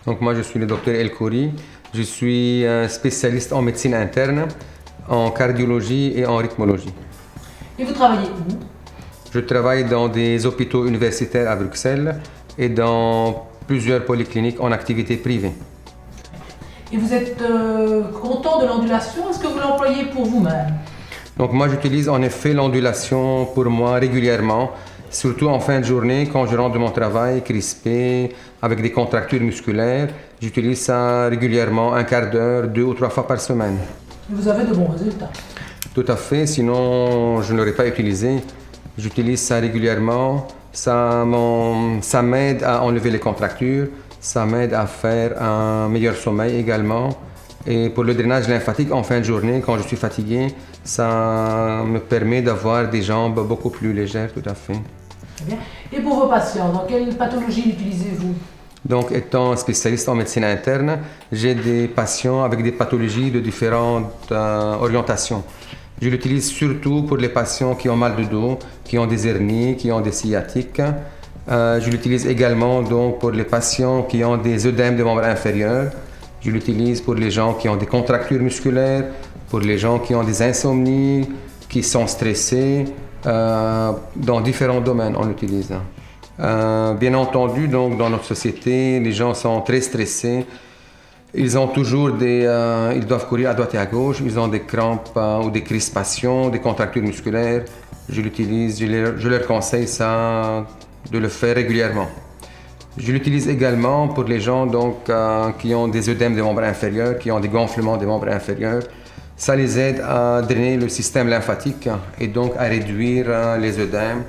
Donc moi je suis le docteur El Khoury, je suis un spécialiste en médecine interne, en cardiologie et en rythmologie. Et vous travaillez où? Je travaille dans des hôpitaux universitaires à Bruxelles et dans plusieurs polycliniques en activité privée. Et vous êtes content de l'ondulation? Est-ce que vous l'employez pour vous-même? Donc moi j'utilise en effet l'ondulation pour moi régulièrement, surtout en fin de journée quand je rentre de mon travail crispé, avec des contractures musculaires. J'utilise ça régulièrement, un quart d'heure, 2 ou 3 fois par semaine. Et vous avez de bons résultats? Tout à fait, sinon je ne l'aurais pas utilisé. J'utilise ça régulièrement, ça m'aide à enlever les contractures, ça m'aide à faire un meilleur sommeil également. Et pour le drainage lymphatique en fin de journée, quand je suis fatigué, ça me permet d'avoir des jambes beaucoup plus légères, tout à fait. Très bien. Et pour vos patients, dans quelle pathologie l'utilisez-vous? Donc, étant spécialiste en médecine interne, j'ai des patients avec des pathologies de différentes orientations. Je l'utilise surtout pour les patients qui ont mal de dos, qui ont des hernies, qui ont des sciatiques. Je l'utilise également donc, pour les patients qui ont des œdèmes des membres inférieurs. Je l'utilise pour les gens qui ont des contractures musculaires, pour les gens qui ont des insomnies, qui sont stressés. Dans différents domaines, on l'utilise. Bien entendu, donc, dans notre société, les gens sont très stressés. Ils ont toujours ils doivent courir à droite et à gauche. Ils ont des crampes ou des crispations, des contractures musculaires. Je l'utilise, je leur conseille ça, de le faire régulièrement. Je l'utilise également pour les gens donc, qui ont des œdèmes des membres inférieurs, qui ont des gonflements des membres inférieurs. Ça les aide à drainer le système lymphatique et donc à réduire les œdèmes.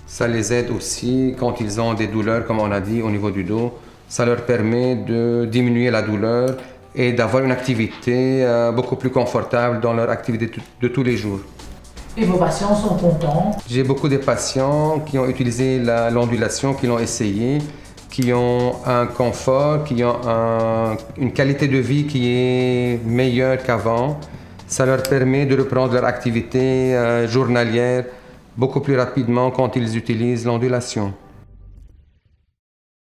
Ça les aide aussi quand ils ont des douleurs, comme on a dit, au niveau du dos. Ça leur permet de diminuer la douleur et d'avoir une activité beaucoup plus confortable dans leur activité de tous les jours. Et vos patients sont contents? J'ai beaucoup de patients qui ont utilisé l'ondulation, qui l'ont essayé, qui ont un confort, qui ont une qualité de vie qui est meilleure qu'avant. Ça leur permet de reprendre leur activité journalière beaucoup plus rapidement quand ils utilisent l'ondulation.